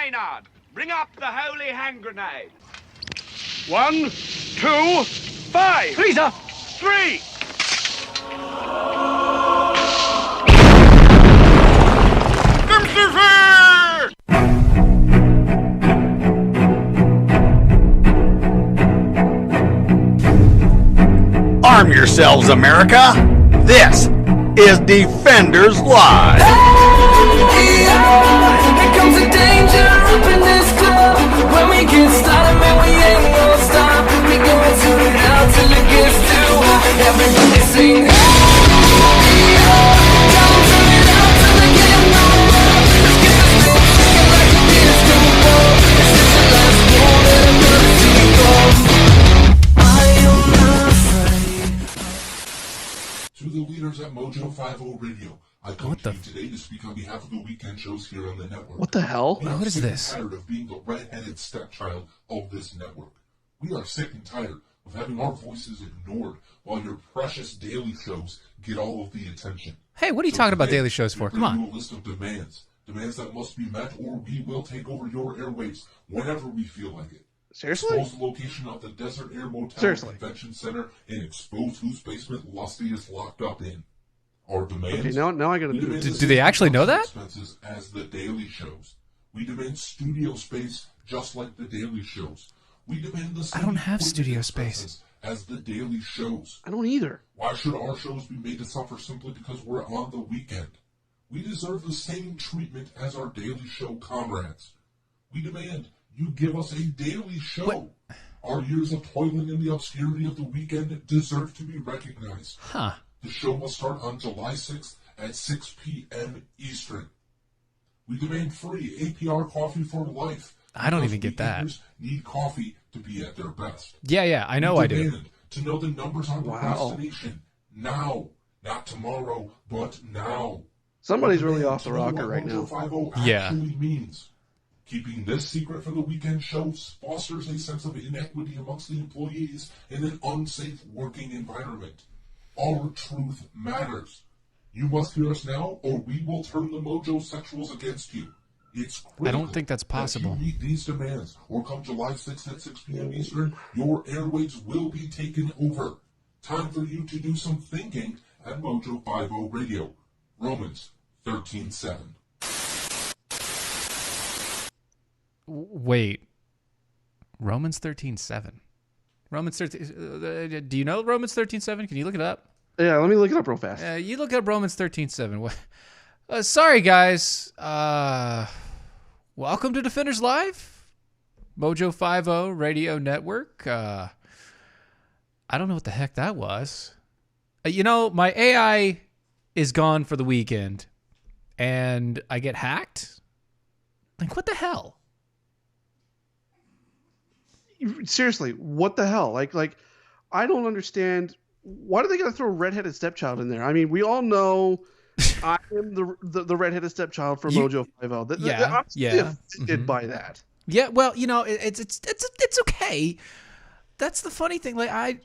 Maynard, bring up the holy hand grenade. 1, 2, 5. Please, sir. 3. Arm yourselves, America. This is Defenders Live. Here comes the danger up in this club. When we get started, man, we ain't gonna stop. We gonna turn it out till it gets too hot. Everybody sing, hey, don't turn it out till it get no more. Let's get this thing shaking like a disco ball. This is the last one that I'm gonna see you go. I am not afraid. To the leaders at Mojo 50 Radio, I come to you today to speak on behalf of the weekend shows here on the network. What the hell? We are What is sick this? and tired of being the red-headed stepchild of this network. We are sick and tired of having our voices ignored while your precious daily shows get all of the attention. Hey, what are you So talking about today, daily shows for? we Come bring on. you a list of demands that must be met, or we will take over your airwaves whenever we feel like it. Seriously? Expose the location of the Desert Air Motel Seriously? Convention Center and expose whose basement Lusty is locked up in. Our demands. Okay, now I gotta do it. Do they actually know that? Expenses as the daily shows. We demand studio space just like the daily shows. We demand the same I don't have equipment studio expenses space. as the daily shows. I don't either. Why should our shows be made to suffer simply because we're on the weekend? We deserve the same treatment as our daily show comrades. We demand you give us a daily show. What? Our years of toiling in the obscurity of the weekend deserve to be recognized. Huh. The show will start on July 6th at 6 p.m. Eastern. We demand free APR coffee for life. I don't because even get that. weekenders need coffee to be at their best. Yeah, I know We I do. demand to know the numbers on procrastination now. Not tomorrow, but now. Somebody's We really demand off the to know rocker what right Mojo now. 50 Yeah. actually means. Keeping this secret for the weekend show fosters a sense of inequity amongst the employees in an unsafe working environment. Our truth matters. You must hear us now, or we will turn the Mojo sexuals against you. It's critical I don't think that's possible. That you meet these demands, or come July 6th at 6 p.m. Eastern, your airwaves will be taken over. Time for you to do some thinking at Mojo 50 Radio. Romans 13:7. Wait. Romans 13:7. Romans 13. Do you know Romans 13:7? Can you look it up? Yeah, let me look it up real fast. You look up Romans 13:7. Sorry, guys. Welcome to Defenders Live, Mojo 50 Radio Network. I don't know what the heck that was. My AI is gone for the weekend, and I get hacked. Like, what the hell? Seriously, what the hell? Like, I don't understand. Why do they gotta throw a redheaded stepchild in there? I mean, we all know I am the redheaded stepchild for Mojo 50. I'm offended by that. Yeah, well, it's okay. That's the funny thing. Like, I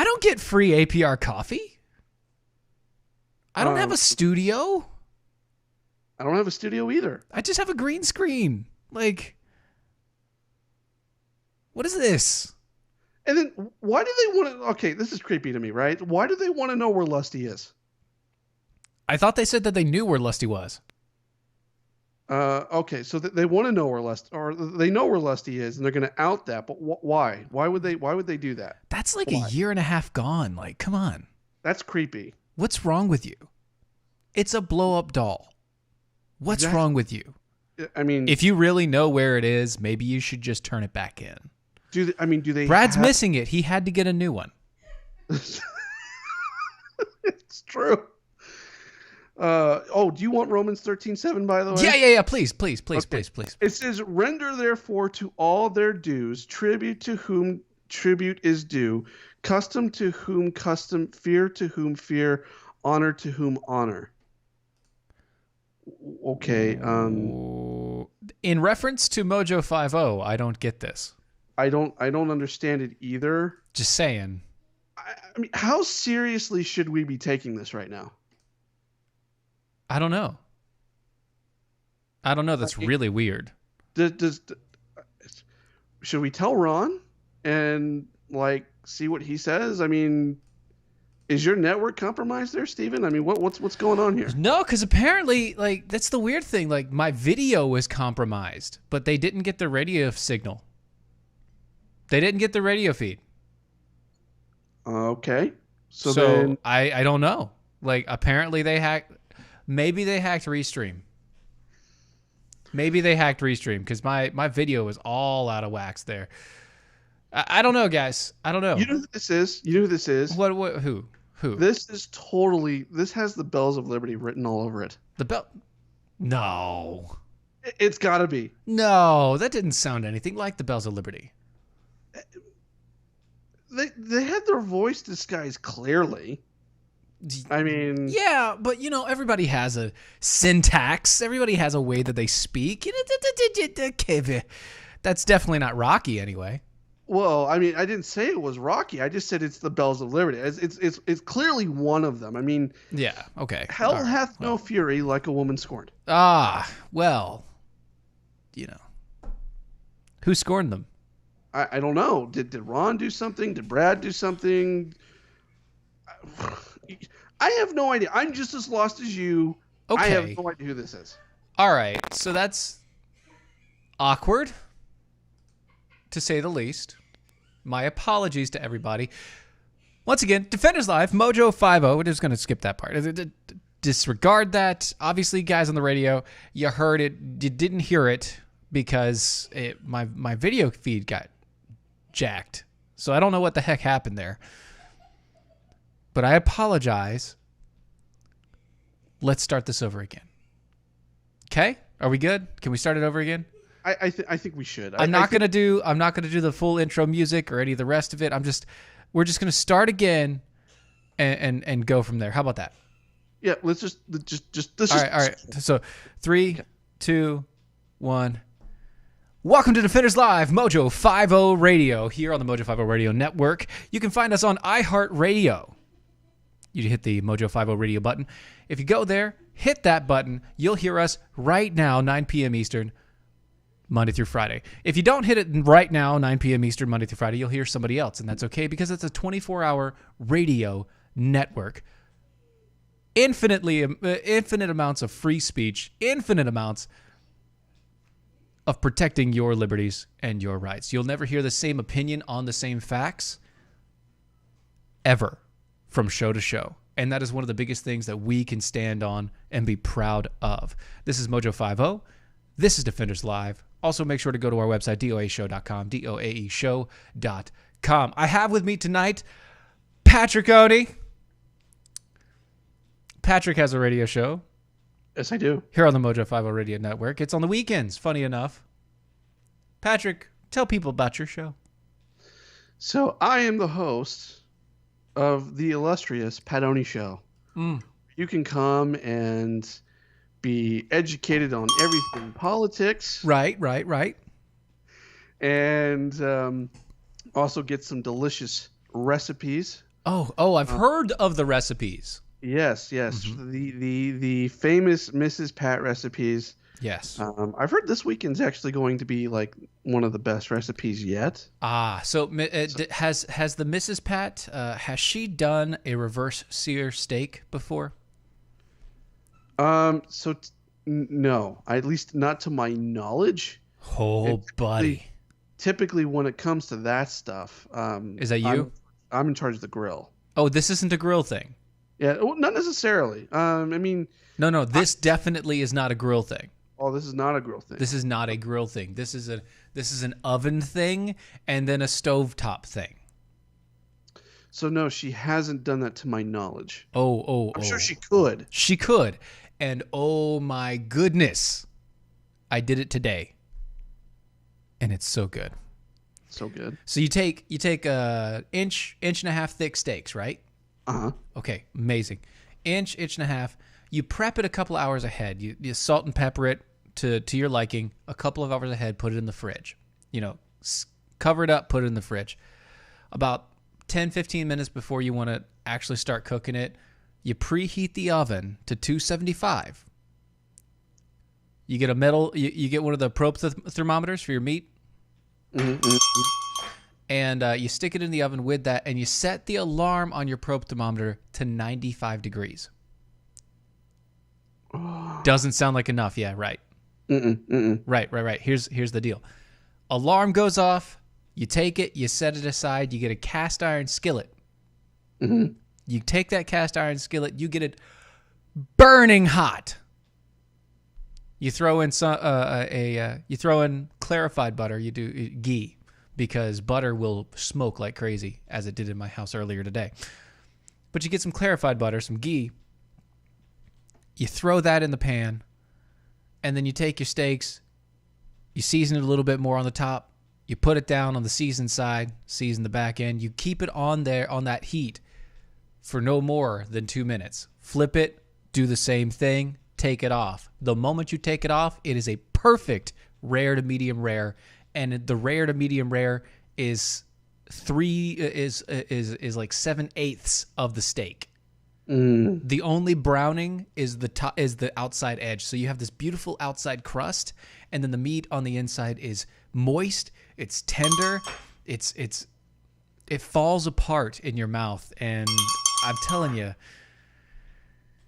don't get free APR coffee. I don't have a studio. I don't have a studio either. I just have a green screen. Like, what is this? And then why do they want to? Okay, this is creepy to me, right? Why do they want to know where Lusty is? I thought they said that they knew where Lusty was. Okay, so they want to know where Lusty, or they know where Lusty is, and they're going to out that. But why? Why would they do that? That's like a year and a half gone. Like, come on. That's creepy. What's wrong with you? It's a blow-up doll. What's wrong with you? I mean, if you really know where it is, maybe you should just turn it back in. Do they? Brad's missing it. He had to get a new one. It's true. Do you want Romans 13:7, by the way? Yeah. Please. It says, "Render therefore to all their dues, tribute to whom tribute is due, custom to whom custom, fear to whom fear, honor to whom honor." Okay. In reference to Mojo 50, I don't get this. I don't understand it either. Just saying. I mean, how seriously should we be taking this right now? I don't know. I don't know. That's really weird. Should we tell Ron and like see what he says? I mean, is your network compromised there, Steven? I mean, what's going on here? No, because apparently, like, that's the weird thing. Like, my video was compromised, but they didn't get the radio signal. They didn't get the radio feed. Okay. So then I don't know. Like, apparently they hacked. Maybe they hacked Restream. Because my video was all out of wax there. I don't know, guys. I don't know. You know who this is? You know who this is? What? Who? This is this has the Bells of Liberty written all over it. The bell? No. It's got to be. No, that didn't sound anything like the Bells of Liberty. They had their voice disguised clearly. I mean, yeah, but you know, everybody has a syntax. Everybody has a way that they speak. That's definitely not Rocky anyway. Well, I mean, I didn't say it was Rocky. I just said it's the Bells of Liberty. It's clearly one of them. I mean, yeah, okay. Hell All right. hath no fury like a woman scorned. Ah, well, you know, who scorned them? I don't know. Did Ron do something? Did Brad do something? I have no idea. I'm just as lost as you. Okay. I have no idea who this is. All right, so that's awkward, to say the least. My apologies to everybody. Once again, Defenders Live, Mojo 50. We're just going to skip that part. Disregard that. Obviously, guys on the radio, you heard it. You didn't hear it because my video feed got jacked. So I don't know what the heck happened there. But I apologize. Let's start this over again. Okay? Are we good? Can we start it over again? I think we should. I'm not gonna do the full intro music or any of the rest of it. We're just gonna start again and go from there. How about that? Yeah, let's just All right. So 3, 2, 1. Welcome to Defenders Live, Mojo 50 Radio, here on the Mojo 50 Radio Network. You can find us on iHeartRadio. You hit the Mojo 50 Radio button. If you go there, hit that button, you'll hear us right now, 9 p.m. Eastern, Monday through Friday. If you don't hit it right now, 9 p.m. Eastern, Monday through Friday, you'll hear somebody else, and that's okay because it's a 24-hour radio network. Infinite amounts of free speech, infinite amounts of protecting your liberties and your rights. You'll never hear the same opinion on the same facts ever from show to show. And that is one of the biggest things that we can stand on and be proud of. This is Mojo 50. This is Defenders Live. Also, make sure to go to our website, doaeshow.com, doaeshow.com. I have with me tonight Patrick Oney. Patrick has a radio show. Yes, I do. Here on the Mojo 50 Radio Network. It's on the weekends, funny enough. Patrick, tell people about your show. So I am the host of the illustrious Pat Oney Show. You can come and be educated on everything politics. Right. And also get some delicious recipes. Oh, I've heard of the recipes. Yes. Mm-hmm. The famous Mrs. Pat recipes. Yes. I've heard this weekend's actually going to be like one of the best recipes yet. So has the Mrs. Pat has she done a reverse sear steak before? No, at least not to my knowledge. Oh, buddy. Typically, when it comes to that stuff, is that you? I'm in charge of the grill. Oh, this isn't a grill thing. Yeah, well, not necessarily. I mean, no. This definitely is not a grill thing. Oh, this is not a grill thing. This is not a grill thing. This is an oven thing and then a stovetop thing. So no, she hasn't done that to my knowledge. I'm sure she could. She could. And oh my goodness, I did it today. And it's so good. So good. So you take inch and a half thick steaks, right? Uh-huh. Okay, amazing. Inch and a half. You prep it a couple hours ahead. You salt and pepper it to your liking. A couple of hours ahead, put it in the fridge. Cover it up, put it in the fridge. About 10-15 minutes before you want to actually start cooking it, you preheat the oven to 275. You get a metal. You get one of the probe thermometers for your meat, and you stick it in the oven with that, and you set the alarm on your probe thermometer to 95 degrees. Doesn't sound like enough. Yeah, right. Right. Here's the deal. Alarm goes off. You take it. You set it aside. You get a cast iron skillet. You take that cast iron skillet. You get it burning hot. You throw in you throw in clarified butter. You do ghee, because butter will smoke like crazy, as it did in my house earlier today. But you get some clarified butter, some ghee. You throw that in the pan, and then you take your steaks, you season it a little bit more on the top, you put it down on the seasoned side, season the back end, you keep it on there on that heat for no more than 2 minutes. Flip it, do the same thing, take it off. The moment you take it off, it is a perfect rare to medium rare, and the rare to medium rare is like 7/8 of the steak. The only browning is the outside edge. So you have this beautiful outside crust, and then the meat on the inside is moist. It's tender. It falls apart in your mouth. And I'm telling you,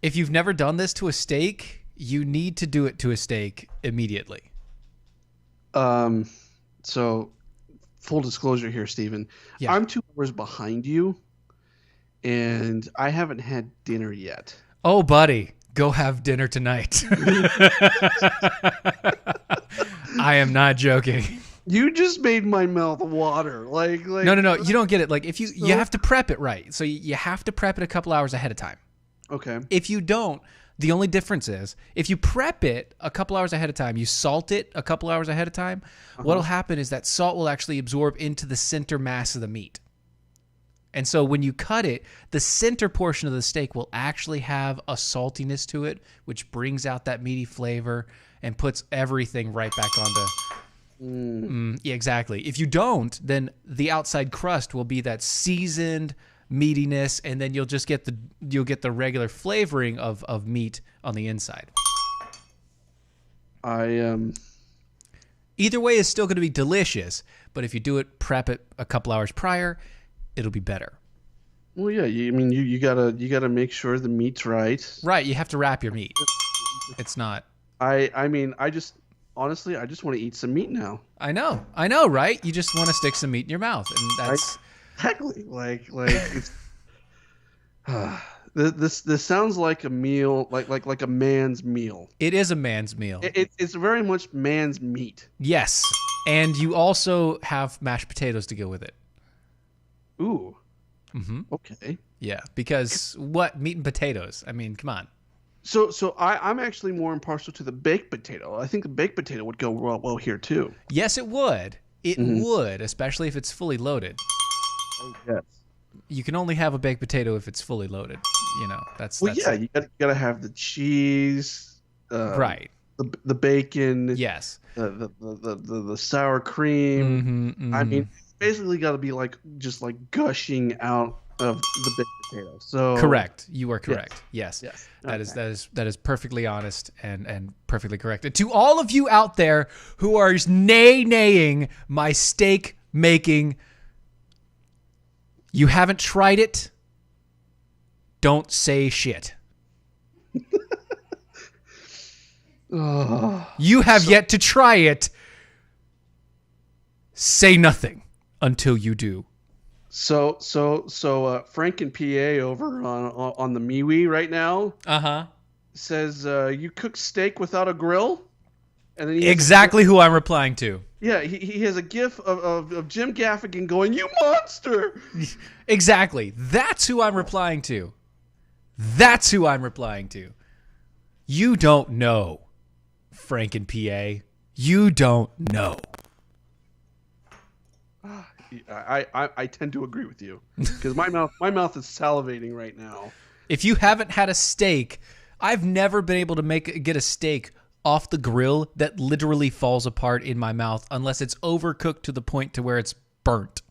if you've never done this to a steak, you need to do it to a steak immediately. So full disclosure here, Steven. Yeah. I'm 2 hours behind you, and I haven't had dinner yet. Oh, buddy, go have dinner tonight. I am not joking. You just made my mouth water. Like No. You don't get it. Like, if you have to prep it right. So you have to prep it a couple hours ahead of time. Okay. If you don't, the only difference is if you prep it a couple hours ahead of time, you salt it a couple hours ahead of time, what'll happen is that salt will actually absorb into the center mass of the meat. And so when you cut it, the center portion of the steak will actually have a saltiness to it, which brings out that meaty flavor and puts everything right back onto. Yeah, exactly. If you don't, then the outside crust will be that seasoned meatiness, and then you'll just get the regular flavoring of meat on the inside. Either way is still going to be delicious, but if you do it, prep it a couple hours prior, it'll be better. Well, yeah. You gotta make sure the meat's right. Right. You have to wrap your meat. It's not. I just honestly want to eat some meat now. I know, right? You just want to stick some meat in your mouth, and that's exactly like it's. This sounds like a meal, like a man's meal. It is a man's meal. It's very much man's meat. Yes, and you also have mashed potatoes to go with it. Ooh. Mm-hmm. Okay. Yeah, because what? Meat and potatoes. I mean, come on. So I'm actually more impartial to the baked potato. I think the baked potato would go well here too. Yes, it would. It would, especially if it's fully loaded. Oh, yes. You can only have a baked potato if it's fully loaded. You know, that's yeah. You gotta have the cheese, right? The bacon. Yes. The sour cream. I mean, it's basically got to be just gushing out of the baked potato. So correct. You are correct. Yes. Okay. That is perfectly honest and perfectly correct. And to all of you out there who are naying my steak making, you haven't tried it. Don't say shit. You have yet to try it. Say nothing until you do. So Frank and PA over on the MeWe right now. Says you cook steak without a grill, and then exactly who I'm replying to. Yeah, he has a gif of Jim Gaffigan going, "You monster!" Exactly. That's who I'm replying to. That's who I'm replying to. You don't know, Frank and PA. You don't know. I tend to agree with you because my mouth is salivating right now. If you haven't had a steak, I've never been able to get a steak off the grill that literally falls apart in my mouth unless it's overcooked to the point to where it's burnt.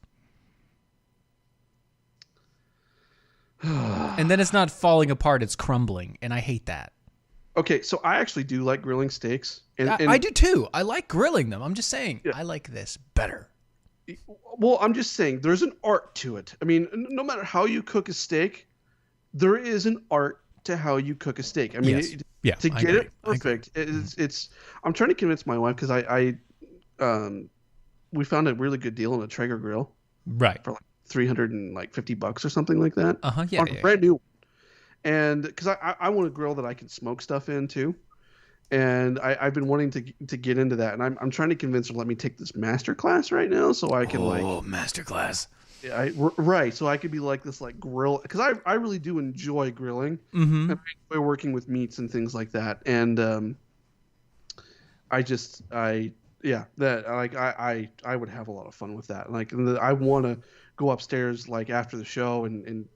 And then it's not falling apart, it's crumbling, and I hate that. Okay, so I actually do like grilling steaks, and I do too. I like grilling them. I'm just saying, Yeah. I like this better. well, I'm just saying there's an art to it. I mean, no matter how you cook a steak, there is an art to how you cook a steak. I mean, Yes. Yeah, to I get agree. it perfect, it's. I'm trying to convince my wife because we found a really good deal on a Traeger grill Right. for like $350 or something like that. Yeah. On a brand new one. And because I want a grill that I can smoke stuff in too. And I've been wanting to get into that, and I'm trying to convince her to let me take this master class right now, so I can masterclass. right, so I could be like this grill, because I really do enjoy grilling, Mm-hmm. and I enjoy working with meats and things like that, and I would have a lot of fun with that. I want to go upstairs after the show and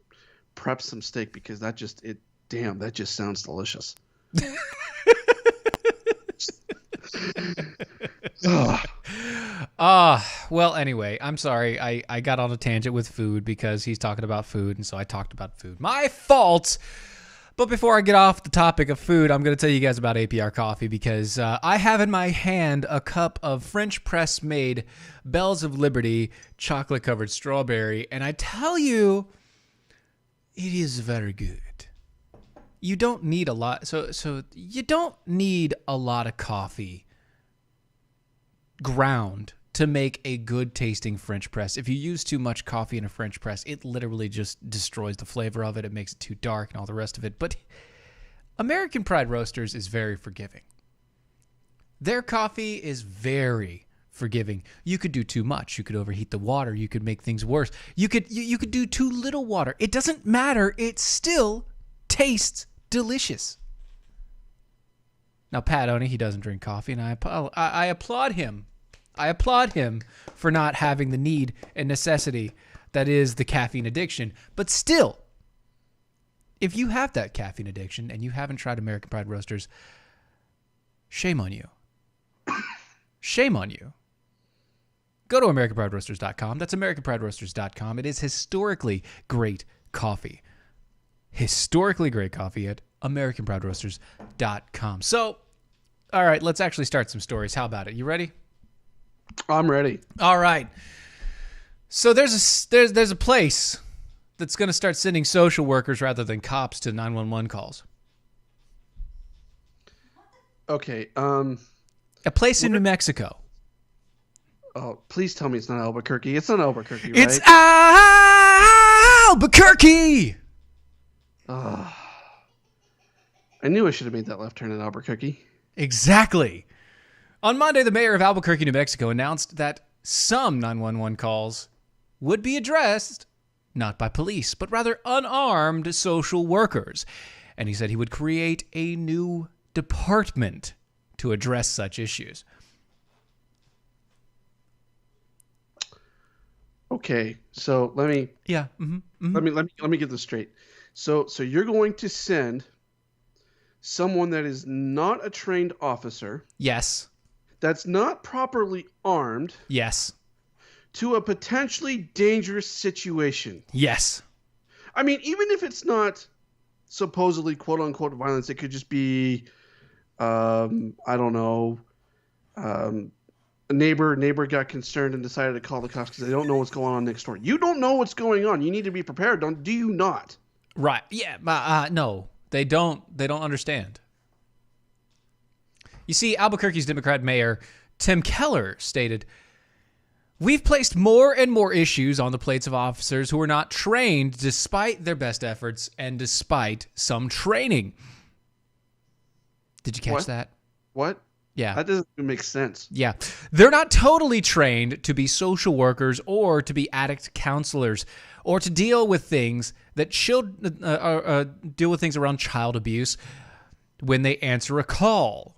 prep some steak, because that just sounds delicious. Well, anyway, I'm sorry. I got on a tangent with food because he's talking about food, and so I talked about food. My fault. But before I get off the topic of food, I'm going to tell you guys about APR coffee, because I have in my hand a cup of French press made Bells of Liberty chocolate covered strawberry, and I tell you, it is very good. You don't need a lot. So you don't need a lot of coffee ground to make a good tasting French press. If you use too much coffee in a French press, it literally just destroys the flavor of it. It makes it too dark and all the rest of it. But American Pride Roasters is very forgiving. Their coffee is very forgiving. You could do too much. You could overheat the water. You could make things worse. You could do too little water. It doesn't matter. It still tastes delicious. Now, Pat Oney, he doesn't drink coffee, and I applaud him. I applaud him for not having the need and necessity that is the caffeine addiction. But still, if you have that caffeine addiction and you haven't tried American Pride Roasters, shame on you. Shame on you. Go to AmericanPrideRoasters.com. That's AmericanPrideRoasters.com. It is historically great coffee. Historically great coffee at AmericanPrideRoasters.com. So, all right, let's actually start some stories. How about it? You ready? I'm ready. All right. So there's a place that's going to start sending social workers rather than cops to 911 calls. Okay. A place in New Mexico. Oh, please tell me it's not Albuquerque. It's not Albuquerque, right? It's Albuquerque. I knew I should have made that left turn at Albuquerque. Exactly. On Monday, the mayor of Albuquerque, New Mexico, announced that some 911 calls would be addressed not by police, but rather unarmed social workers. And he said he would create a new department to address such issues. Okay, so let me Yeah. let me get this straight. So you're going to send someone that is not a trained officer, Yes. that's not properly armed, Yes. to a potentially dangerous situation. Yes. I mean, even if it's not supposedly quote unquote violence, it could just be, I don't know, a neighbor got concerned and decided to call the cops because they don't know what's going on next door. You don't know what's going on. You need to be prepared. Do you not? Right. Yeah. No, they don't understand. You see, Albuquerque's Democrat mayor, Tim Keller, stated, "We've placed more and more issues on the plates of officers who are not trained despite their best efforts and despite some training." Did you catch What? that? What? Yeah. That doesn't even make sense. Yeah. They're not totally trained to be social workers or to be addict counselors or to deal with things that deal with things around child abuse when they answer a call.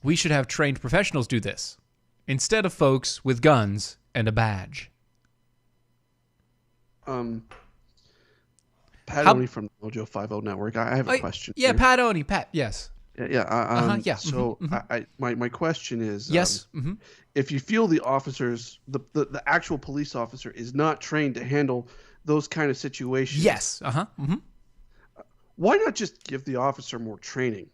We should have trained professionals do this instead of folks with guns and a badge. Pat Oney from the Mojo 50 Network. I have a question. Yeah, here. Pat Oney. Pat, yes. Yeah. Yeah. So my question is, Yes. if you feel the officers, the actual police officer is not trained to handle those kind of situations, Yes. why not just give the officer more training?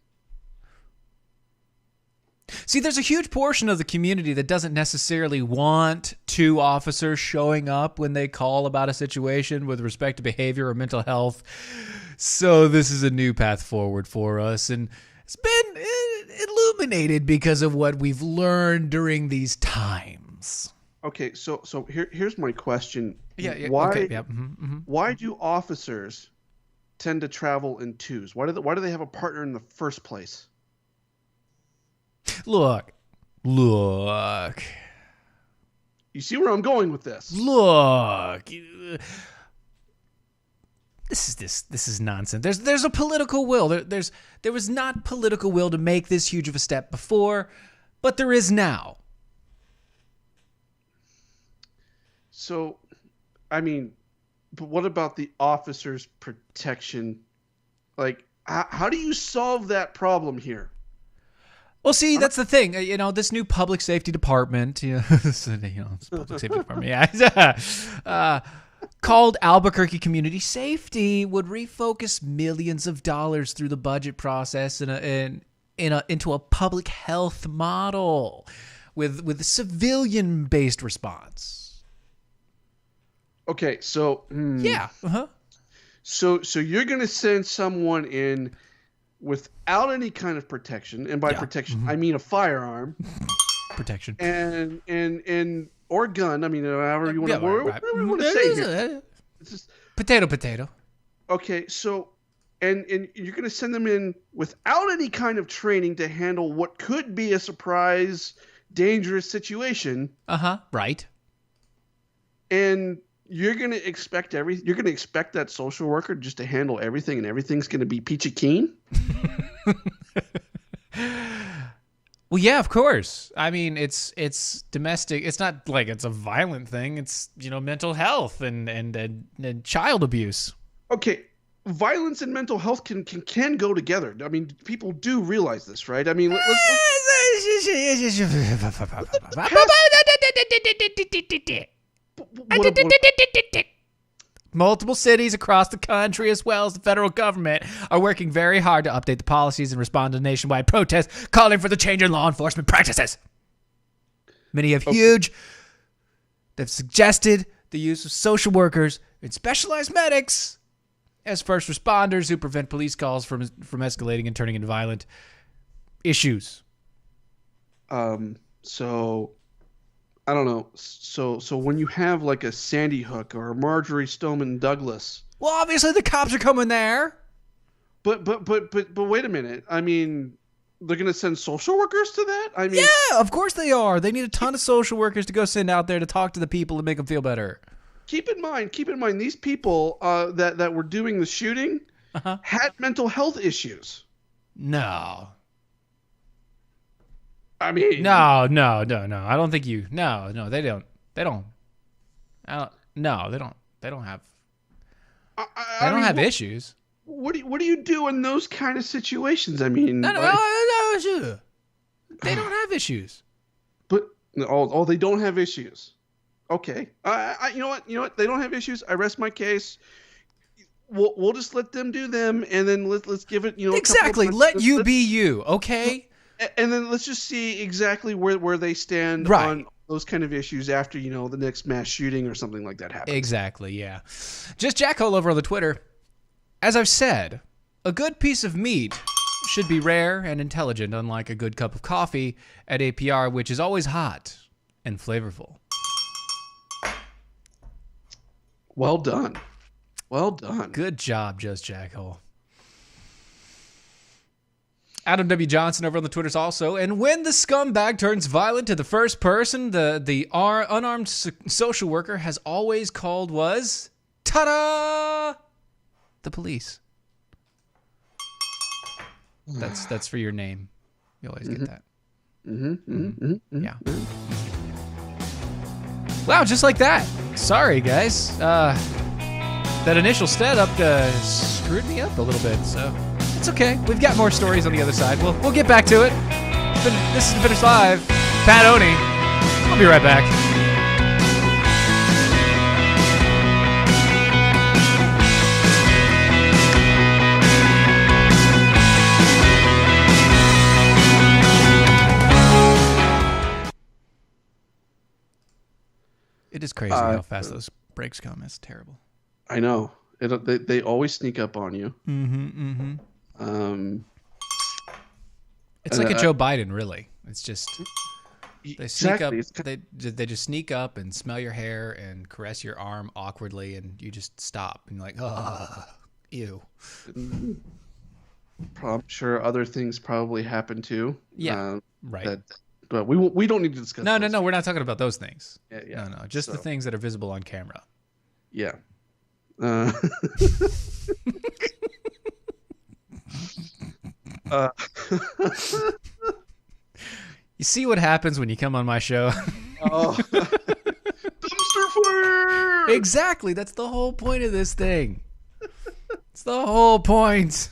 See, there's a huge portion of the community that doesn't necessarily want two officers showing up when they call about a situation with respect to behavior or mental health. So this is a new path forward for us, and it's been illuminated because of what we've learned during these times. Okay, so here's my question. Yeah. Why Okay, yeah. Mm-hmm. why do officers tend to travel in twos? Why do they have a partner in the first place? Look. You see where I'm going with this? Look. This is nonsense. There's a political will. There was not political will to make this huge of a step before, but there is now. So, I mean, but what about the officer's protection? Like, how do you solve that problem here? Well, see, that's the thing. This new public safety department, it's public safety department, yeah, called Albuquerque Community Safety, would refocus millions of dollars through the budget process into a public health model with a civilian-based response. Okay, so Yeah. Uh-huh. So you're going to send someone in without any kind of protection, and by protection I mean a firearm, Protection. and or gun. I mean, however you want to whatever you want to say here. It's just, Potato. okay, so and you're going to send them in without any kind of training to handle what could be a surprise, dangerous situation. Right. And you're going to expect You're going to expect that social worker just to handle everything, and everything's going to be peachy keen. Well, yeah, of course. I mean, it's domestic. It's not like it's a violent thing. It's mental health and child abuse. Okay, violence and mental health can go together. I mean, people do realize this, right? I mean, Multiple cities across the country, as well as the federal government, are working very hard to update the policies and respond to nationwide protests calling for the change in law enforcement practices. Many have they've suggested the use of social workers and specialized medics as first responders who prevent police calls from escalating and turning into violent issues. So I don't know. So when you have like a Sandy Hook or a Marjorie Stoneman Douglas, well, obviously the cops are coming there. But wait a minute. I mean, they're going to send social workers to that? I mean, yeah, of course they are. They need a ton of social workers to go send out there to talk to the people and make them feel better. Keep in mind, these people that were doing the shooting had mental health issues. No. I mean, no. I don't think you. No, they don't. They don't. No, they don't. They don't have. They don't have issues. What do you do in those kind of situations? I mean, No. They don't have issues. But they don't have issues. Okay. You know what? They don't have issues. I rest my case. We'll just let them do them, and then let's give it. Exactly. Let you be you. Okay. And then let's just see exactly where they stand on those kind of issues after, the next mass shooting or something like that happens. Exactly, yeah. Just Jack Hole over on the Twitter. As I've said, a good piece of meat should be rare and intelligent, unlike a good cup of coffee at APR, which is always hot and flavorful. Well done. Well done. Good job, Just Jack Hole. Adam W. Johnson over on the Twitters also. And when the scumbag turns violent to the first person, the unarmed social worker has always called was, ta-da, the police. That's for your name. You always get that. Yeah. Wow, just like that. Sorry, guys. That initial setup screwed me up a little bit, so it's okay. We've got more stories on the other side. We'll get back to it. This is Defenders Live. Pat Oney. I'll be right back. It is crazy how fast those breaks come. It's terrible. I know. They always sneak up on you. It's like a Joe Biden, really. It's just they sneak Exactly. up. They just sneak up and smell your hair and caress your arm awkwardly, and you just stop and you're like, oh, ew. I'm sure other things probably happen too. Yeah, right. But we don't need to discuss. No, those. we're not talking about those things. Yeah. No, just the things that are visible on camera. Yeah. You see what happens when you come on my show? Oh. Dumpster fire! Exactly. That's the whole point of this thing. It's the whole point.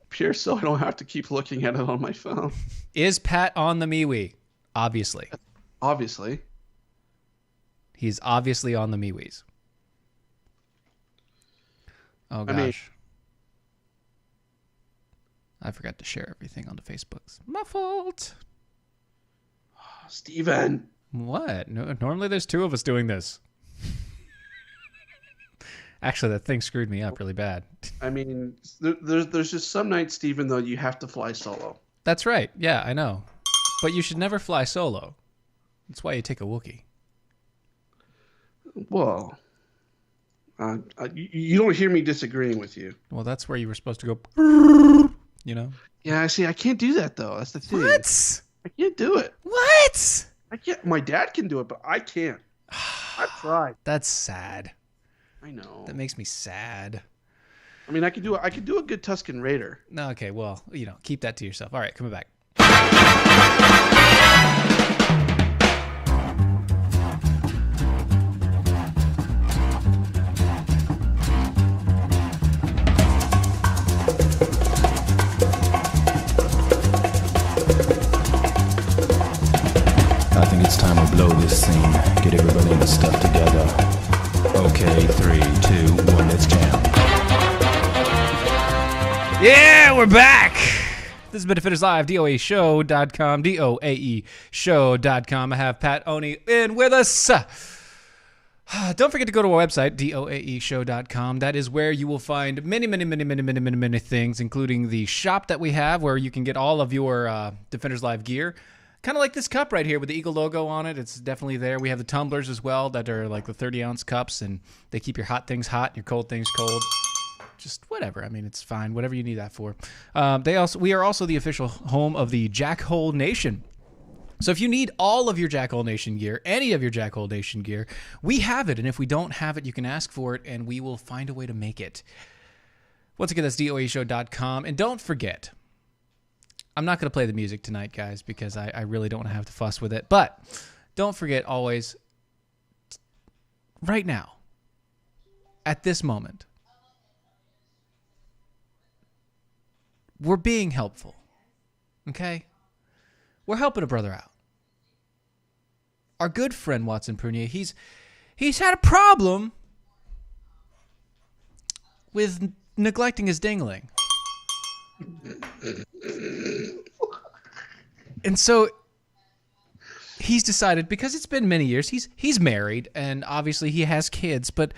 Pure, so I don't have to keep looking at it on my phone. Is Pat on the MeWe? Obviously. Obviously. He's obviously on the MeWe's. Oh, gosh. I forgot to share everything on the Facebooks. My fault. Steven. What? No, normally there's two of us doing this. Actually, that thing screwed me up really bad. I mean, there's just some nights, Steven, though, you have to fly solo. That's right. Yeah, I know. But you should never fly solo. That's why you take a Wookiee. Well, you don't hear me disagreeing with you. Well, that's where you were supposed to go, you know? Yeah, see, I can't do that, though. That's the thing. What? I can't do it. What? I can't. My dad can do it, but I can't. I've tried. That's sad. I know. That makes me sad. I mean, I could do a good Tusken Raider. No, okay, well, keep that to yourself. All right, coming back. I think it's time we blow this scene. Get everybody in the stuff together. Okay, 3, 2, 1, let's jam. Yeah, we're back. This is Benefiters Live, DOAEshow.com, DOAEshow.com. I have Pat Oni in with us. Don't forget to go to our website, DOAEshow.com. That is where you will find many things, including the shop that we have where you can get all of your Defenders Live gear. Kind of like this cup right here with the Eagle logo on it. It's definitely there. We have the tumblers as well that are like the 30-ounce cups, and they keep your hot things hot and your cold things cold. Just whatever. I mean, it's fine. Whatever you need that for. We are also the official home of the Jackhole Nation. So if you need all of your Jackhole Nation gear, any of your Jackhole Nation gear, we have it. And if we don't have it, you can ask for it, and we will find a way to make it. Once again, that's DOAEshow.com. And don't forget, I'm not going to play the music tonight, guys, because I really don't want to have to fuss with it. But don't forget always, right now, at this moment, we're being helpful, okay? We're helping a brother out. Our good friend Watson Prunier, he's had a problem with neglecting his dingling. And so he's decided, because it's been many years, he's married, and obviously he has kids, but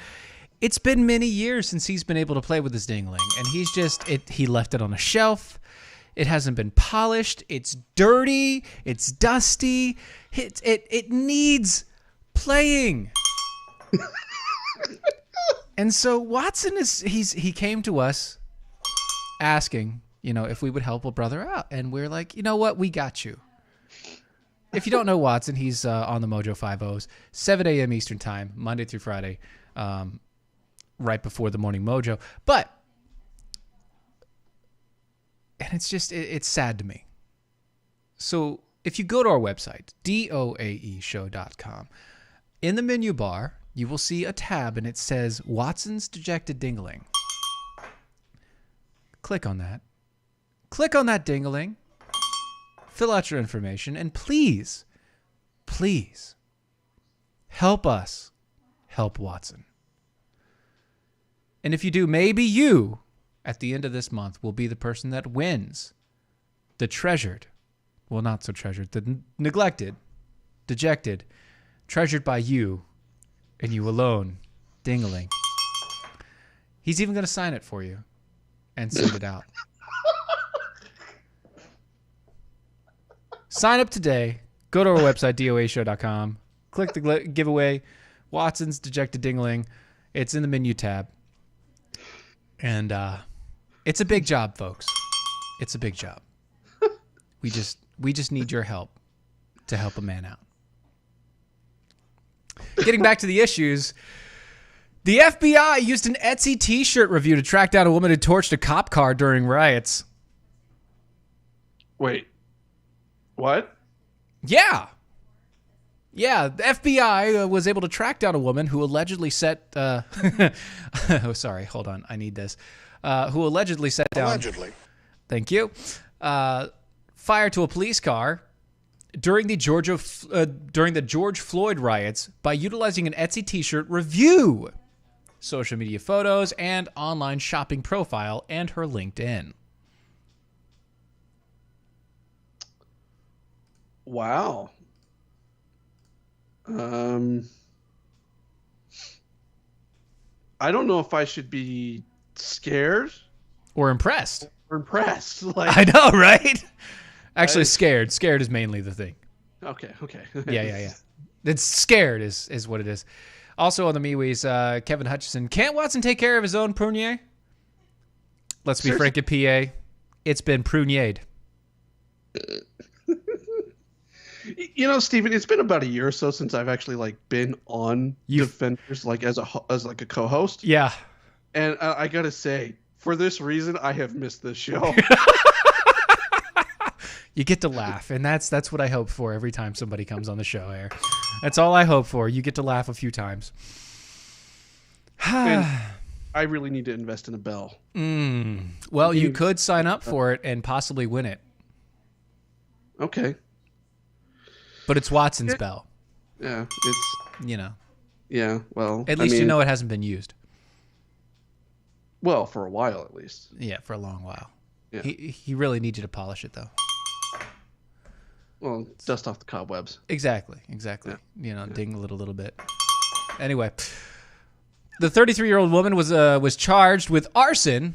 it's been many years since he's been able to play with his dingling, and he left it on a shelf. It hasn't been polished. It's dirty. It's dusty. It needs playing. And so Watson he came to us asking, if we would help a brother out, and we're like, you know what, we got you. If you don't know Watson, he's on the Mojo 5-0s, 7 a.m. Eastern time, Monday through Friday, right before the Morning Mojo. But, and it's sad to me. So if you go to our website, DOAEshow.com, in the menu bar, you will see a tab, and it says Watson's Dejected Dingling. Click on that. Click on that dingling. Fill out your information, and please help us help Watson. And if you do, maybe you, at the end of this month, will be the person that wins the treasured, well, not so treasured, the neglected dejected, treasured by you and you alone, Dingling. He's even going to sign it for you and send it out. Sign up today. Go to our website, doashow.com. Click the giveaway, Watson's Dejected Dingling. It's in the menu tab. And it's a big job, folks. It's a big job. We just need your help to help a man out. Getting back to the issues, the FBI used an Etsy t-shirt review to track down a woman who torched a cop car during riots. Wait. What? Yeah. Yeah, the FBI was able to track down a woman who allegedly set... oh, sorry, hold on. I need this. Who allegedly set down... Allegedly. Thank you. Fire to a police car during the George Floyd riots by utilizing an Etsy t-shirt review, social media photos, and online shopping profile, and her LinkedIn. Wow. I don't know if I should be scared Or impressed. or impressed. Like, I know, right? Actually, scared. Scared is mainly the thing. okay. Yeah. It's scared is what it is. Also on the MeWe's, Kevin Hutchison. Can't Watson take care of his own prunier? Let's be frank at PA. It's been pruniered. You know, Steven, it's been about a year or so since I've actually been on Defenders as a co-host. Yeah. And I gotta say, for this reason, I have missed this show. You get to laugh, and that's what I hope for every time somebody comes on the show, Air. That's all I hope for. You get to laugh a few times. And I really need to invest in a bell. Well, you could sign up for it and possibly win it. Okay. But it's Watson's bell. Yeah, it's... Yeah, well... At least you know it hasn't been used. Well, for a while, at least. Yeah, for a long while. Yeah. He really needs you to polish it, though. Well, dust off the cobwebs. Exactly. Yeah. Dingle it a little bit. Anyway, the 33-year-old woman was charged with arson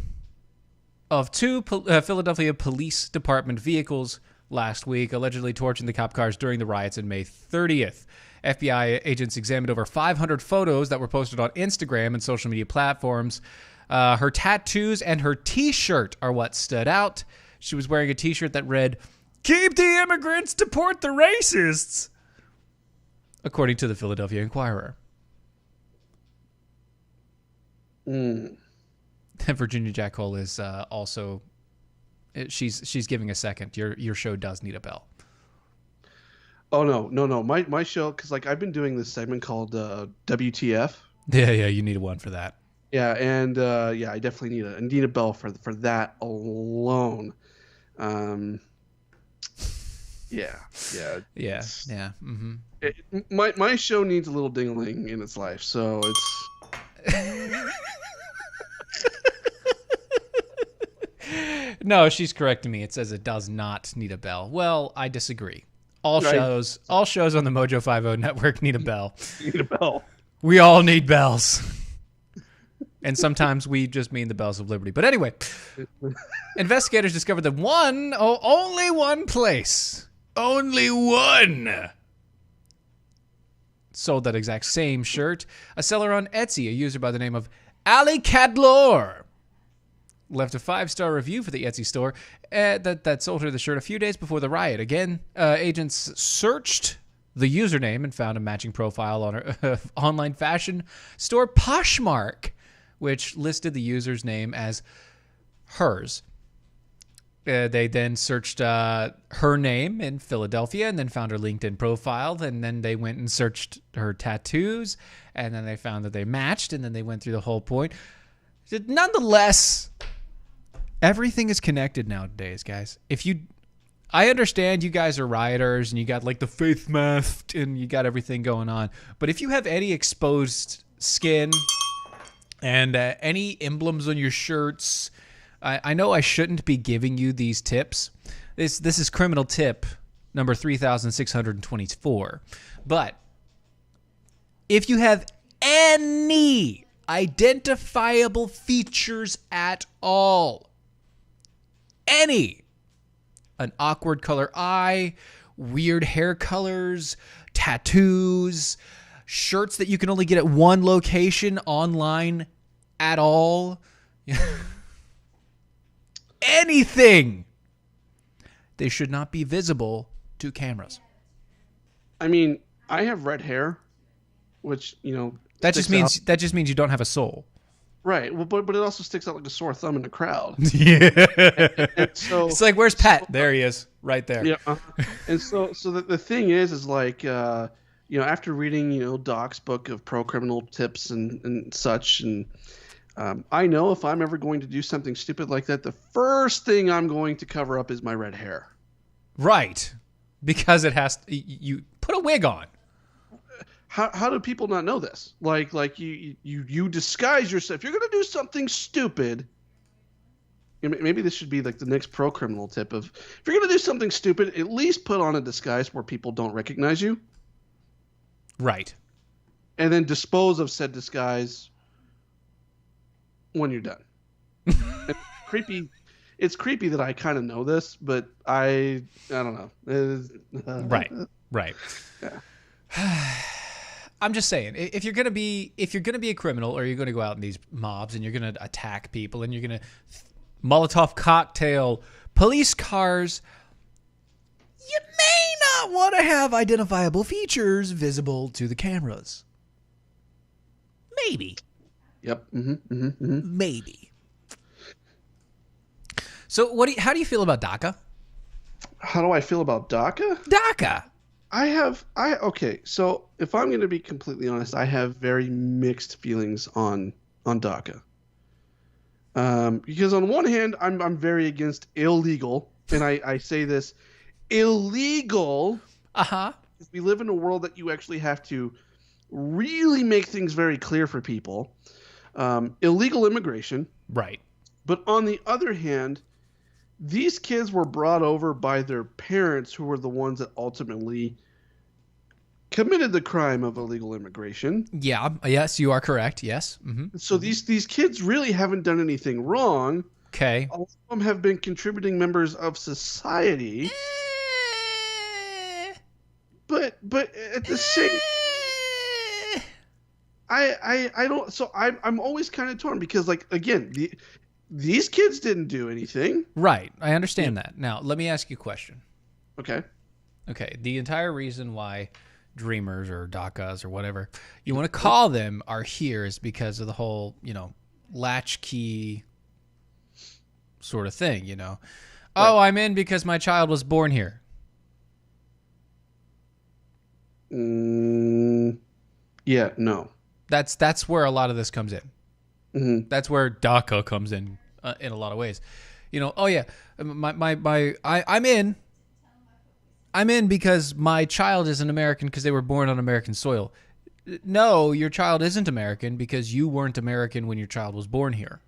of two Philadelphia Police Department vehicles last week, allegedly torching the cop cars during the riots on May 30th. FBI agents examined over 500 photos that were posted on Instagram and social media platforms. Her tattoos and her T-shirt are what stood out. She was wearing a T-shirt that read, "Keep the immigrants, deport the racists," according to the Philadelphia Inquirer. Virginia Jack Hole is also... She's giving a second. Your show does need a bell. Oh, no. My show, because I've been doing this segment called WTF. Yeah, you need one for that. Yeah, and I definitely need a bell for that alone. Yeah. Mm-hmm. My show needs a little dingling in its life, so it's... No, she's correcting me. It says it does not need a bell. Well, I disagree. All shows on the Mojo 50 network need a bell. Need a bell. We all need bells. And sometimes we just mean the bells of liberty. But anyway, investigators discovered that only one place, sold that exact same shirt. A seller on Etsy, a user by the name of Ali Cadlor, left a 5-star review for the Etsy store that sold her the shirt a few days before the riot. Again, agents searched the username and found a matching profile on her online fashion store Poshmark, which listed the user's name as hers. They then searched her name in Philadelphia and then found her LinkedIn profile. And then they went and searched her tattoos. And then they found that they matched. And then they went through the whole point. Nonetheless, everything is connected nowadays, guys. I understand you guys are rioters and you got the faith mask and you got everything going on. But if you have any exposed skin and any emblems on your shirts, I know I shouldn't be giving you these tips. This is criminal tip number 3624. But if you have any identifiable features at all, any, an awkward color eye, weird hair colors, tattoos, shirts that you can only get at one location online at all, anything, they should not be visible to cameras. I mean, I have red hair, which, That just sticks out. means you don't have a soul. Right. Well, but it also sticks out like a sore thumb in the crowd. Yeah. And so It's like, where's Pat? There he is, right there. yeah. And so the thing is like, after reading, Doc's book of pro criminal tips and such, and I know if I'm ever going to do something stupid like that, the first thing I'm going to cover up is my red hair. Right. Because it has to, you put a wig on. How do people not know this? Like you disguise yourself. If you're going to do something stupid, maybe this should be like the next pro criminal tip of, if you're going to do something stupid, at least put on a disguise where people don't recognize you. Right. And then dispose of said disguise when you're done. It's creepy that I kind of know this, but I don't know. Right. Yeah. I'm just saying, if you're gonna be a criminal, or you're gonna go out in these mobs and you're gonna attack people and you're gonna Molotov cocktail police cars, you may not want to have identifiable features visible to the cameras. Maybe. Yep. Maybe. So how do you feel about DACA? How do I feel about DACA? DACA. Okay, so if I'm going to be completely honest, I have very mixed feelings on DACA. Because on one hand, I'm very against illegal, and I say this, illegal. Uh-huh. We live in a world that you actually have to really make things very clear for people. Illegal immigration. Right. But on the other hand, these kids were brought over by their parents, who were the ones that ultimately committed the crime of illegal immigration. Yeah. Yes, you are correct. Yes. Mm-hmm. So these kids really haven't done anything wrong. Okay. All of them have been contributing members of society. But at the same, I don't. So I'm always kind of torn, because, like, again, these kids didn't do anything. Right. I understand that. Now, let me ask you a question. Okay. Okay. The entire reason why Dreamers or DACAs or whatever you want to call them are here is because of the whole, latchkey sort of thing, Right. Oh, I'm in because my child was born here. Yeah, no. That's where a lot of this comes in. Mm-hmm. That's where DACA comes in a lot of ways. Oh yeah, I'm in. I'm in because my child is an American because they were born on American soil. No, your child isn't American because you weren't American when your child was born here.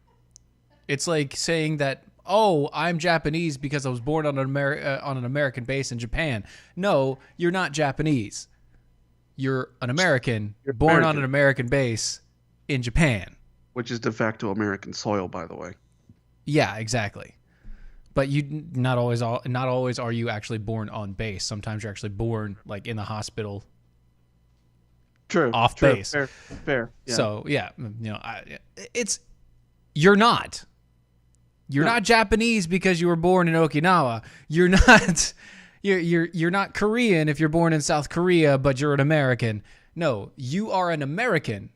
It's like saying that, oh, I'm Japanese because I was born on an American base in Japan. No, you're not Japanese. You're an American, born on an American base in Japan. Which is de facto American soil, by the way. Yeah, exactly. But you not always are you actually born on base. Sometimes you're actually born like in the hospital. True. Off true, base. Fair. Yeah. So yeah, you're not. You're not Japanese because you were born in Okinawa. You're not. You're not Korean if you're born in South Korea, but you're an American. No, you are an American.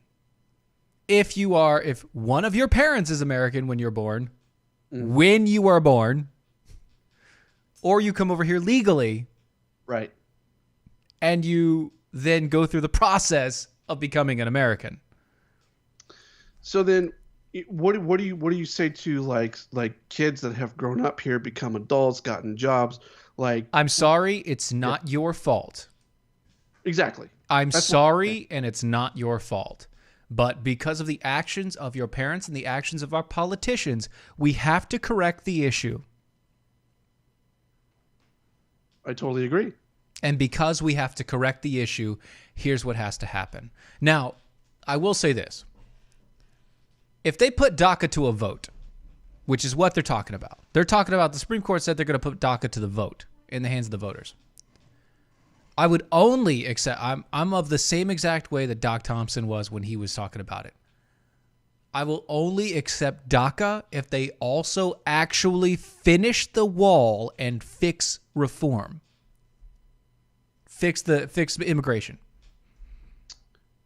If one of your parents is American when you're born, when you are born, or you come over here legally, right, and you then go through the process of becoming an American. So then, what do you say to like kids that have grown up here, become adults, gotten jobs? Like, I'm sorry, it's not your fault. Exactly. That's sorry, and it's not your fault. But because of the actions of your parents and the actions of our politicians, we have to correct the issue. I totally agree. And because we have to correct the issue, here's what has to happen. Now, I will say this. If they put DACA to a vote, which is what they're talking about. They're talking about the Supreme Court said they're going to put DACA to the vote in the hands of the voters. I would only accept, I'm of the same exact way that Doc Thompson was when he was talking about it. I will only accept DACA if they also actually finish the wall and fix reform. Fix immigration.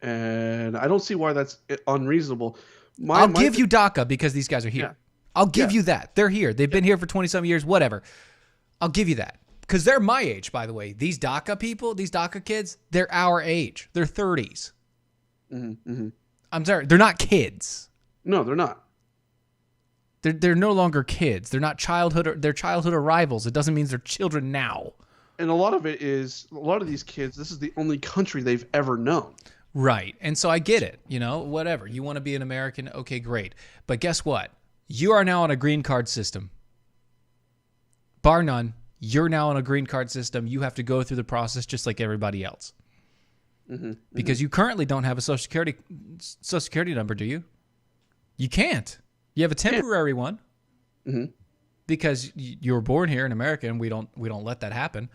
And I don't see why that's unreasonable. I'll give you DACA because these guys are here. Yeah. I'll give you that. They're here. They've been here for 20-some years, whatever. I'll give you that. Because they're my age, by the way. These DACA people, these DACA kids, they're our age. They're 30s. Mm-hmm. I'm sorry. They're not kids. No, they're not. They're no longer kids. They're not they're childhood arrivals. It doesn't mean they're children now. And a lot of it is, a lot of these kids, this is the only country they've ever known. Right. And so I get it. You know, whatever. You want to be an American? Okay, great. But guess what? You are now on a green card system. Bar none. You're now on a green card system. You have to go through the process just like everybody else. Mm-hmm. Because you currently don't have a Social Security number, do you? You can't. You have a temporary one. Mm-hmm. Because you were born here in America, and we don't let that happen.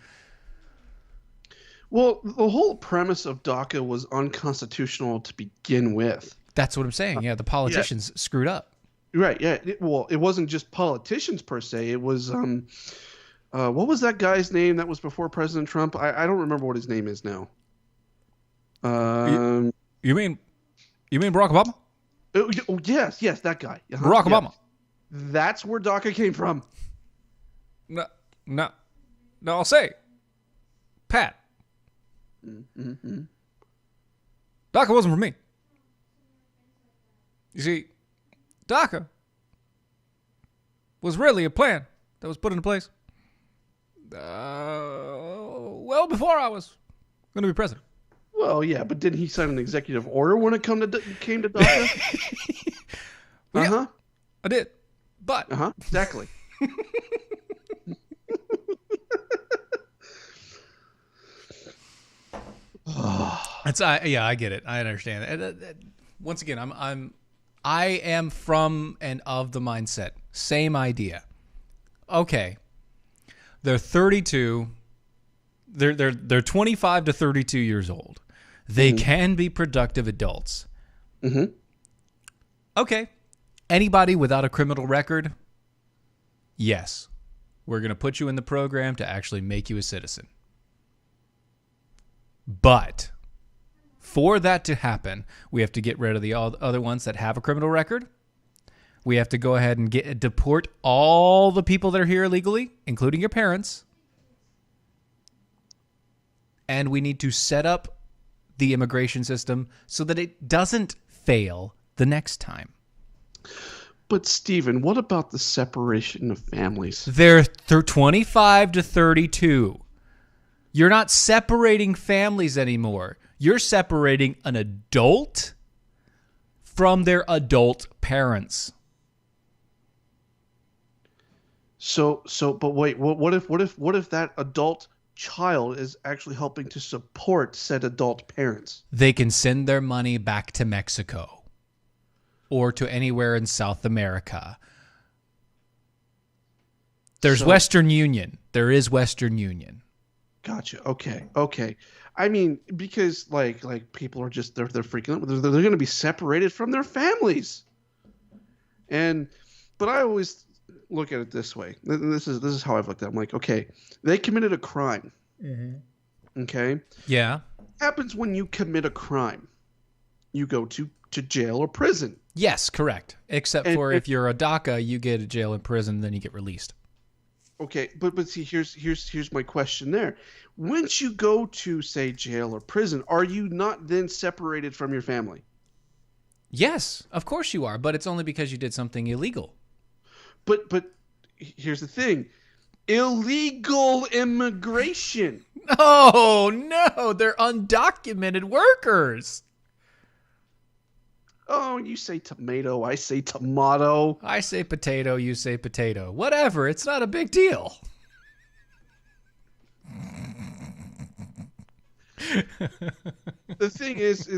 Well, the whole premise of DACA was unconstitutional to begin with. That's what I'm saying. Yeah, the politicians screwed up. Right. Yeah. It wasn't just politicians per se. It was what was that guy's name that was before President Trump? I don't remember what his name is now. You mean Barack Obama? Oh, yes, that guy. Barack Obama. That's where DACA came from. No, I'll say, Pat. Mm-hmm. DACA wasn't for me. You see, DACA was really a plan that was put into place well before I was going to be president. Well, yeah, but didn't he sign an executive order when it came to DACA? Yeah, I did. But exactly. I get it. I understand. Once again, I am from and of the mindset. Same idea. Okay. They're 32. They're 25 to 32 years old. They can be productive adults. Mm-hmm. Okay. Anybody without a criminal record? Yes. We're going to put you in the program to actually make you a citizen. But for that to happen, we have to get rid of the other ones that have a criminal record. We have to go ahead and deport all the people that are here illegally, including your parents. And we need to set up the immigration system so that it doesn't fail the next time. But Stephen, what about the separation of families? They're 25 to 32. You're not separating families anymore. You're separating an adult from their adult parents. But wait, what if that adult child is actually helping to support said adult parents? They can send their money back to Mexico or to anywhere in South America. There's Western Union. There is Western Union. Gotcha. Okay. I mean, because like people are just they're freaking out. They're going to be separated from their families. But I always look at it this way. This is how I've looked at it. I'm like, okay, they committed a crime. Mm-hmm. Okay. Yeah. What happens when you commit a crime? You go to jail or prison. Yes, correct. Except for if you're a DACA, you get a jail and prison, then you get released. Okay, but see, here's my question there. Once you go to, say, jail or prison, are you not then separated from your family? Yes, of course you are, but it's only because you did something illegal. But here's the thing. Illegal immigration. Oh, no, they're undocumented workers. Oh, you say tomato, I say tomato. I say potato, you say potato. Whatever, it's not a big deal. The thing is,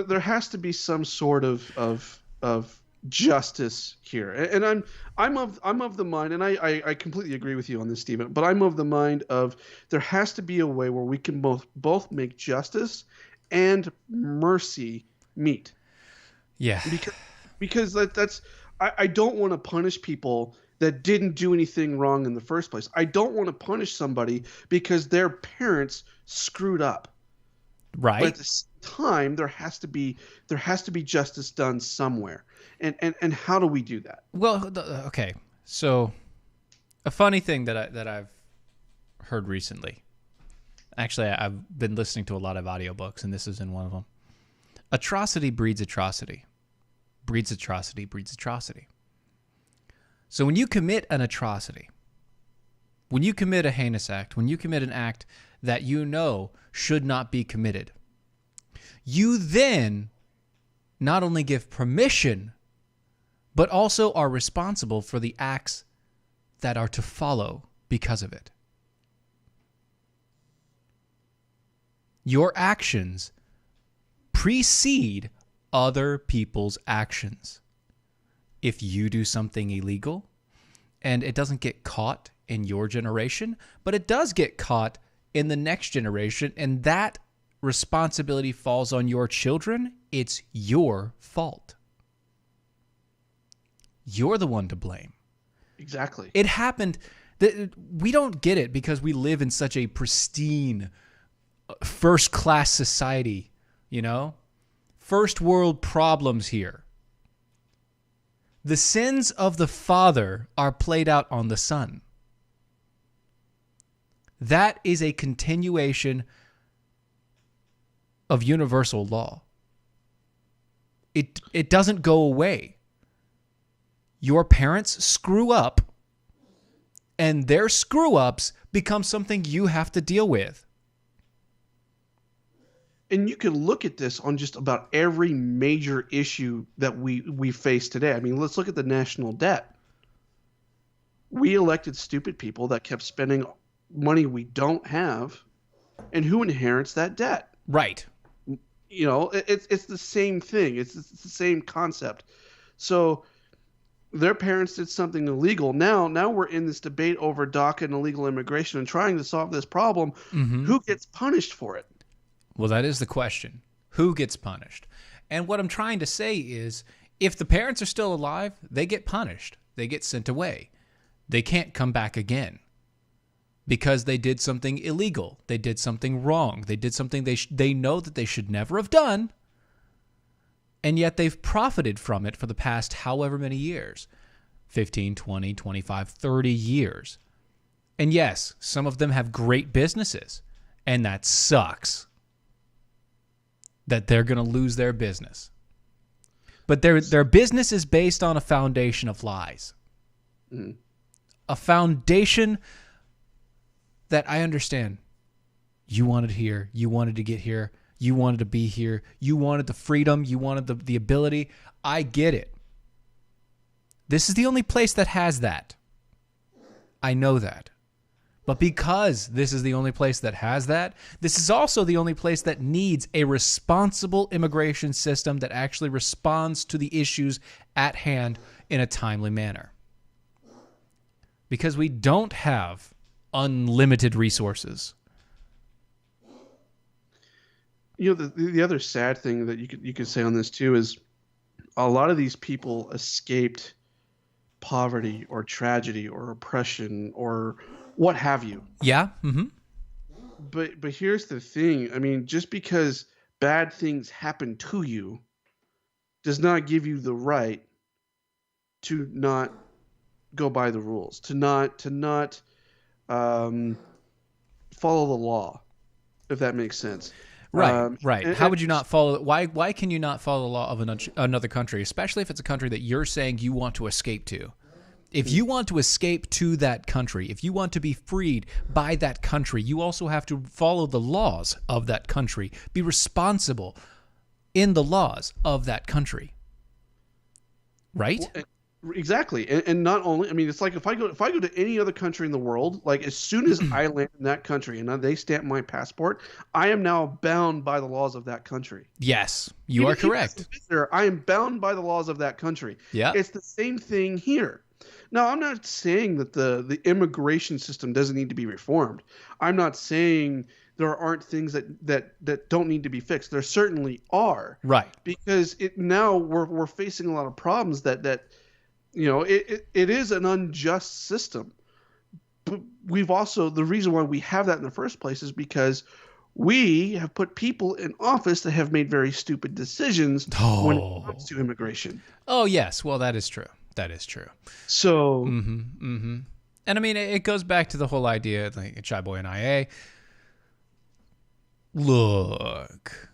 there has to be some sort of justice here, and I'm of the mind, and I completely agree with you on this, Stephen. But I'm of the mind of there has to be a way where we can both make justice and mercy meet. Yeah. Because that's I don't want to punish people that didn't do anything wrong in the first place. I don't want to punish somebody because their parents screwed up. Right. But at the same time, there has to be justice done somewhere. And how do we do that? Well, okay. So, a funny thing that I've heard recently. Actually, I've been listening to a lot of audiobooks, and this is in one of them. Atrocity breeds atrocity. Breeds atrocity, breeds atrocity. So when you commit an atrocity, when you commit a heinous act, when you commit an act that you know should not be committed, you then not only give permission, but also are responsible for the acts that are to follow because of it. Your actions precede other people's actions. If you do something illegal and it doesn't get caught in your generation, but it does get caught in the next generation, and that responsibility falls on your children, it's your fault. You're the one to blame. Exactly. It happened. We don't get it because we live in such a pristine, first-class society, you know? First world problems here. The sins of the father are played out on the son. That is a continuation of universal law. It doesn't go away. Your parents screw up, and their screw-ups become something you have to deal with. And you can look at this on just about every major issue that we face today. I mean, let's look at the national debt. We elected stupid people that kept spending money we don't have, and who inherits that debt? Right. You know, it's the same thing. It's the same concept. So their parents did something illegal. Now we're in this debate over DACA and illegal immigration and trying to solve this problem. Mm-hmm. Who gets punished for it? Well, that is the question. Who gets punished? And what I'm trying to say is, if the parents are still alive, they get punished. They get sent away. They can't come back again because they did something illegal. They did something wrong. They did something they know that they should never have done, and yet they've profited from it for the past however many years, 15, 20, 25, 30 years. And yes, some of them have great businesses, and that sucks. That they're going to lose their business. But their business is based on a foundation of lies. Mm. A foundation that I understand. You wanted here. You wanted to get here. You wanted to be here. You wanted the freedom. You wanted the ability. I get it. This is the only place that has that. I know that. But because this is the only place that has that, this is also the only place that needs a responsible immigration system that actually responds to the issues at hand in a timely manner. Because we don't have unlimited resources. You know, the other sad thing that you could say on this too is a lot of these people escaped poverty or tragedy or oppression or what have you. Yeah. Mm-hmm. But here's the thing. I mean, just because bad things happen to you does not give you the right to not go by the rules, to not follow the law, if that makes sense. Right, right. How would you not follow? Why can you not follow the law of another country, especially if it's a country that you're saying you want to escape to? If you want to escape to that country, if you want to be freed by that country, you also have to follow the laws of that country, be responsible in the laws of that country. Right? Exactly, and not only, I mean, it's like if I go to any other country in the world, like as soon as I land in that country and they stamp my passport, I am now bound by the laws of that country. Yes, you are correct. Even as a visitor, I am bound by the laws of that country. Yeah, it's the same thing here. Now, I'm not saying that the immigration system doesn't need to be reformed. I'm not saying there aren't things that don't need to be fixed. There certainly are. Right. Because now we're facing a lot of problems that you know, it is an unjust system. But we've also, the reason why we have that in the first place is because we have put people in office that have made very stupid decisions when it comes to immigration. Oh, yes. Well, that is true. That is true. So, and I mean, it goes back to the whole idea, like Shy Boy and IA. Look,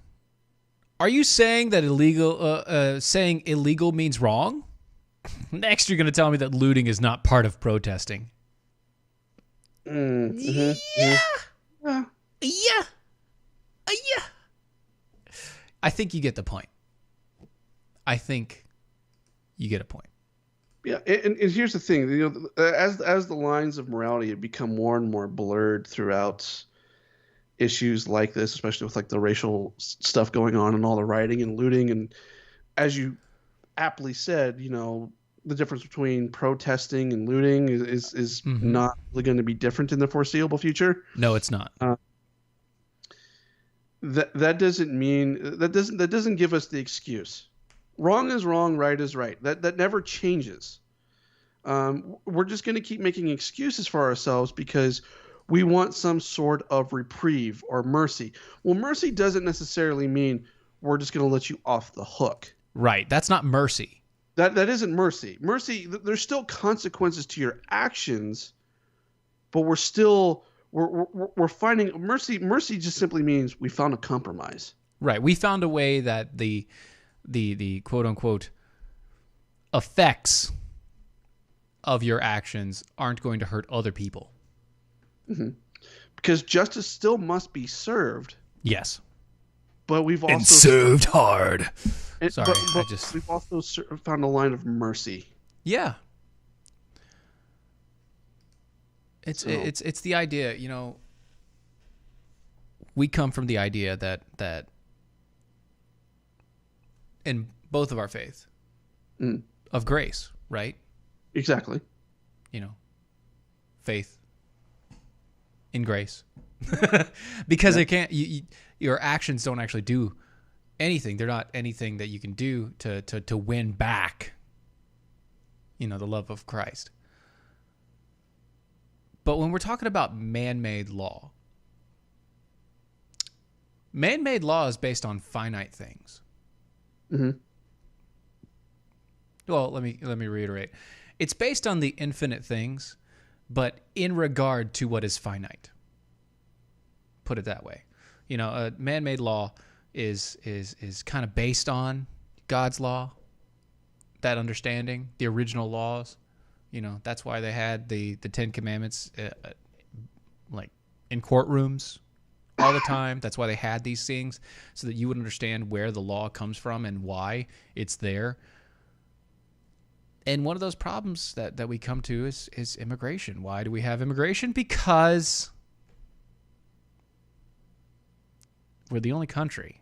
are you saying that saying illegal means wrong? Next, you're going to tell me that looting is not part of protesting. Yeah. I think you get the point. I think you get a point. Yeah, and here's the thing. You know, as the lines of morality have become more and more blurred throughout issues like this, especially with like the racial stuff going on and all the rioting and looting, and as you aptly said, you know, the difference between protesting and looting is not really going to be different in the foreseeable future. No, it's not. That doesn't mean that doesn't give us the excuse. Wrong is wrong, right is right. That never changes. We're just going to keep making excuses for ourselves because we want some sort of reprieve or mercy. Well, mercy doesn't necessarily mean we're just going to let you off the hook. Right. That's not mercy. That isn't mercy. Mercy, there's still consequences to your actions, but we're finding mercy. Mercy just simply means we found a compromise. Right. We found a way that the quote unquote effects of your actions aren't going to hurt other people. Mm-hmm. Because justice still must be served. Yes. But we've also served hard. Sorry, we've also found a line of mercy. Yeah. It's the idea, you know, we come from the idea that in both of our faith of grace, right? Exactly. You know, faith in grace. Because it can't, your actions don't actually do anything. They're not anything that you can do to win back, you know, the love of Christ. But when we're talking about man-made law is based on finite things. Mm-hmm. Well, let me reiterate. It's based on the infinite things, but in regard to what is finite. Put it that way. You know, a man-made law is kind of based on God's law, that understanding, the original laws. You know, that's why they had the Ten Commandments like in courtrooms all the time. That's why they had these things, so that you would understand where the law comes from and why it's there. And one of those problems that we come to is immigration. Why do we have immigration? Because we're the only country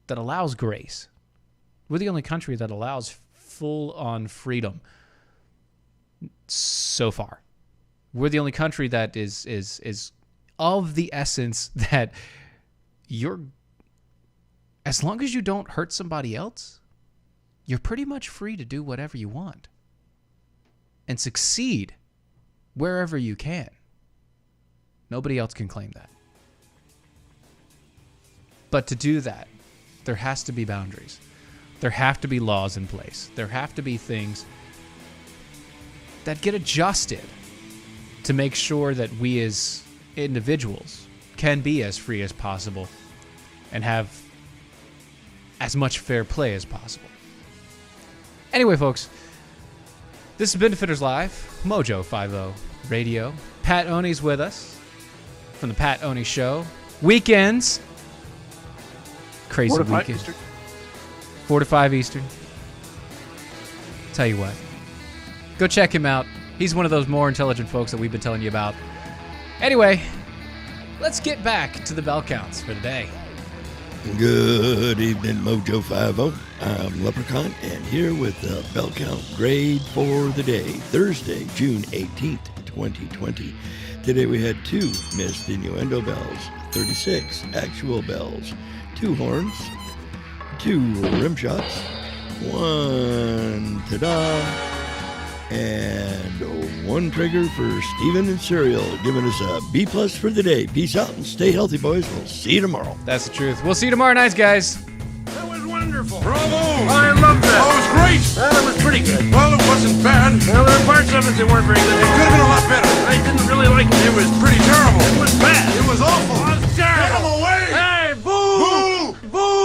that allows grace. We're the only country that allows full-on freedom so far. We're the only country that is of the essence that you're, as long as you don't hurt somebody else, you're pretty much free to do whatever you want and succeed wherever you can. Nobody else can claim that. But to do that, there has to be boundaries. There have to be laws in place. There have to be things that get adjusted to make sure that we as individuals can be as free as possible and have as much fair play as possible. Anyway, folks, this has been Defenders Live, Mojo 50 Radio. Pat Oney's with us from the Pat Oney Show. Weekends. Crazy 4 to 5 weekend. Eastern. 4 to 5 Eastern. Tell you what. Go check him out. He's one of those more intelligent folks that we've been telling you about. Anyway, let's get back to the bell counts for today. Good evening, Mojo 50. I'm Leprechaun, and here with the bell count grade for the day, Thursday, June 18th, 2020. Today we had 2 missed innuendo bells, 36 actual bells, 2 horns, 2 rim shots, 1 ta-da, and 1 trigger for Steven and Serial, giving us a B+ for the day. Peace out and stay healthy, boys. We'll see you tomorrow. That's the truth. We'll see you tomorrow night, guys. That was wonderful. Bravo! I loved that. Oh, it was great! Well, it was pretty good. Well, it wasn't bad. Well, there were parts of it that weren't very good.